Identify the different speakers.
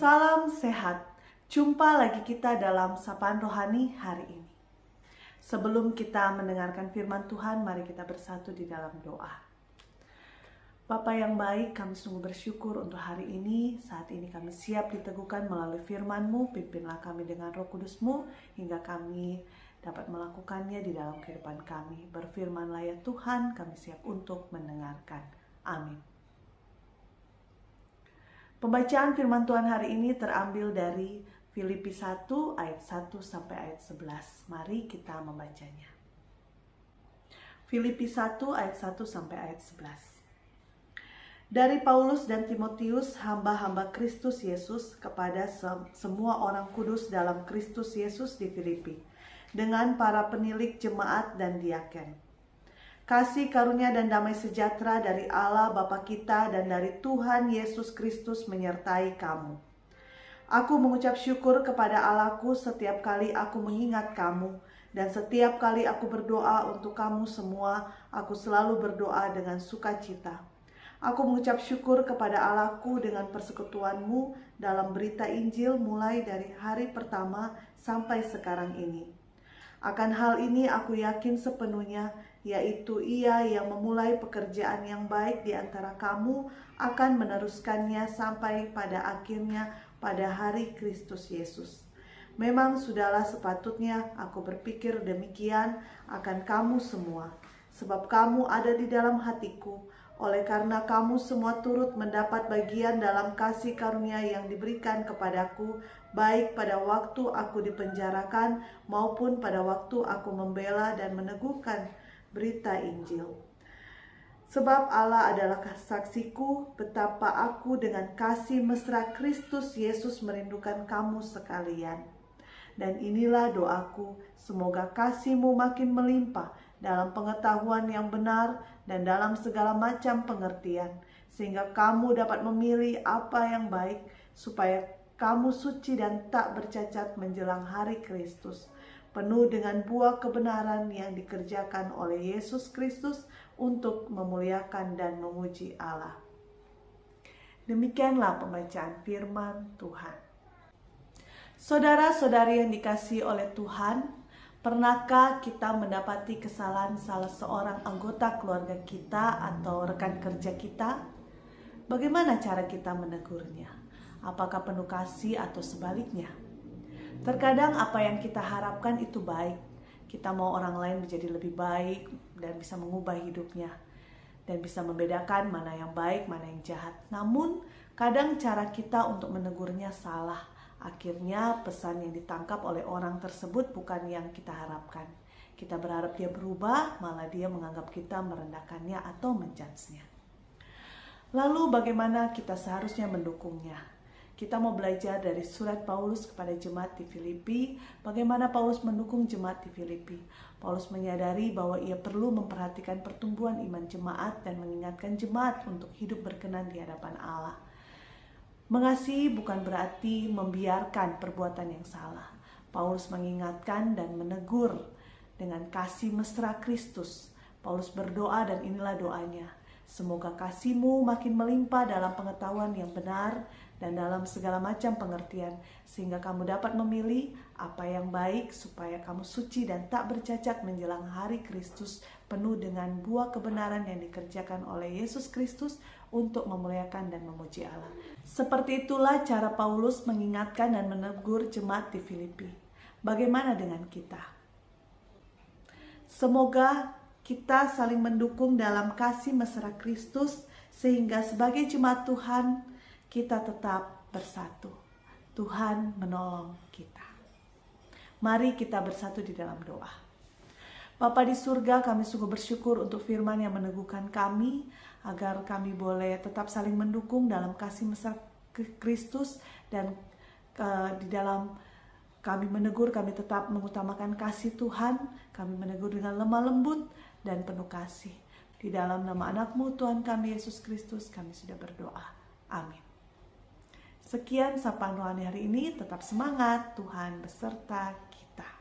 Speaker 1: Salam sehat, jumpa lagi kita dalam Sapaan Rohani hari ini. Sebelum kita mendengarkan firman Tuhan, mari kita bersatu di dalam doa. Bapa yang baik, kami sungguh bersyukur untuk hari ini. Saat ini kami siap diteguhkan melalui firman-Mu. Pimpinlah kami dengan Roh Kudus-Mu hingga kami dapat melakukannya di dalam kehidupan kami. Berfirmanlah ya Tuhan, kami siap untuk mendengarkan. Amin. Pembacaan firman Tuhan hari ini terambil dari Filipi 1 ayat 1 sampai ayat 11. Mari kita membacanya. Filipi 1 ayat 1 sampai ayat 11. Dari Paulus dan Timotius, hamba-hamba Kristus Yesus, kepada semua orang kudus dalam Kristus Yesus di Filipi, dengan para penilik jemaat dan diaken. Kasih karunia dan damai sejahtera dari Allah Bapa kita dan dari Tuhan Yesus Kristus menyertai kamu. Aku mengucap syukur kepada Allahku setiap kali aku mengingat kamu, dan setiap kali aku berdoa untuk kamu semua, aku selalu berdoa dengan sukacita. Aku mengucap syukur kepada Allahku dengan persekutuanmu dalam berita Injil mulai dari hari pertama sampai sekarang ini. Akan hal ini aku yakin sepenuhnya, yaitu Ia yang memulai pekerjaan yang baik di antara kamu akan meneruskannya sampai pada akhirnya pada hari Kristus Yesus. Memang sudahlah sepatutnya aku berpikir demikian akan kamu semua, sebab kamu ada di dalam hatiku, oleh karena kamu semua turut mendapat bagian dalam kasih karunia yang diberikan kepadaku, baik pada waktu aku dipenjarakan maupun pada waktu aku membela dan meneguhkan berita Injil. Sebab Allah adalah saksiku betapa aku dengan kasih mesra Kristus Yesus merindukan kamu sekalian. Dan inilah doaku, semoga kasihmu makin melimpah dalam pengetahuan yang benar dan dalam segala macam pengertian, sehingga kamu dapat memilih apa yang baik, supaya kamu suci dan tak bercacat menjelang hari Kristus, penuh dengan buah kebenaran yang dikerjakan oleh Yesus Kristus untuk memuliakan dan memuji Allah. Demikianlah pembacaan firman Tuhan. Saudara-saudari yang dikasihi oleh Tuhan, pernahkah kita mendapati kesalahan salah seorang anggota keluarga kita atau rekan kerja kita? Bagaimana cara kita menegurnya? Apakah penuh kasih atau sebaliknya? Terkadang apa yang kita harapkan itu baik. Kita mau orang lain menjadi lebih baik dan bisa mengubah hidupnya. Dan bisa membedakan mana yang baik, mana yang jahat. Namun kadang cara kita untuk menegurnya salah. Akhirnya pesan yang ditangkap oleh orang tersebut bukan yang kita harapkan. Kita berharap dia berubah, malah dia menganggap kita merendahkannya atau menjudge-nya. Lalu bagaimana kita seharusnya mendukungnya? Kita mau belajar dari surat Paulus kepada jemaat di Filipi, bagaimana Paulus mendukung jemaat di Filipi. Paulus menyadari bahwa ia perlu memperhatikan pertumbuhan iman jemaat dan mengingatkan jemaat untuk hidup berkenan di hadapan Allah. Mengasihi bukan berarti membiarkan perbuatan yang salah. Paulus mengingatkan dan menegur dengan kasih mesra Kristus. Paulus berdoa dan inilah doanya. Semoga kasih-Mu makin melimpah dalam pengetahuan yang benar dan dalam segala macam pengertian, sehingga kamu dapat memilih apa yang baik, supaya kamu suci dan tak bercacat menjelang hari Kristus, penuh dengan buah kebenaran yang dikerjakan oleh Yesus Kristus untuk memuliakan dan memuji Allah. Seperti itulah cara Paulus mengingatkan dan menegur jemaat di Filipi. Bagaimana dengan kita? Semoga kita saling mendukung dalam kasih mesra Kristus, sehingga sebagai jemaat Tuhan kita tetap bersatu. Tuhan menolong kita. Mari kita bersatu di dalam doa. Bapa di surga, kami sungguh bersyukur untuk firman yang meneguhkan kami, agar kami boleh tetap saling mendukung dalam kasih mesra Kristus, dan di dalam kami menegur, kami tetap mengutamakan kasih Tuhan. Kami menegur dengan lemah lembut dan penuh kasih. Di dalam nama anak-Mu Tuhan kami Yesus Kristus, kami sudah berdoa. Amin. Sekian sapaan rohani hari ini. Tetap semangat, Tuhan beserta kita.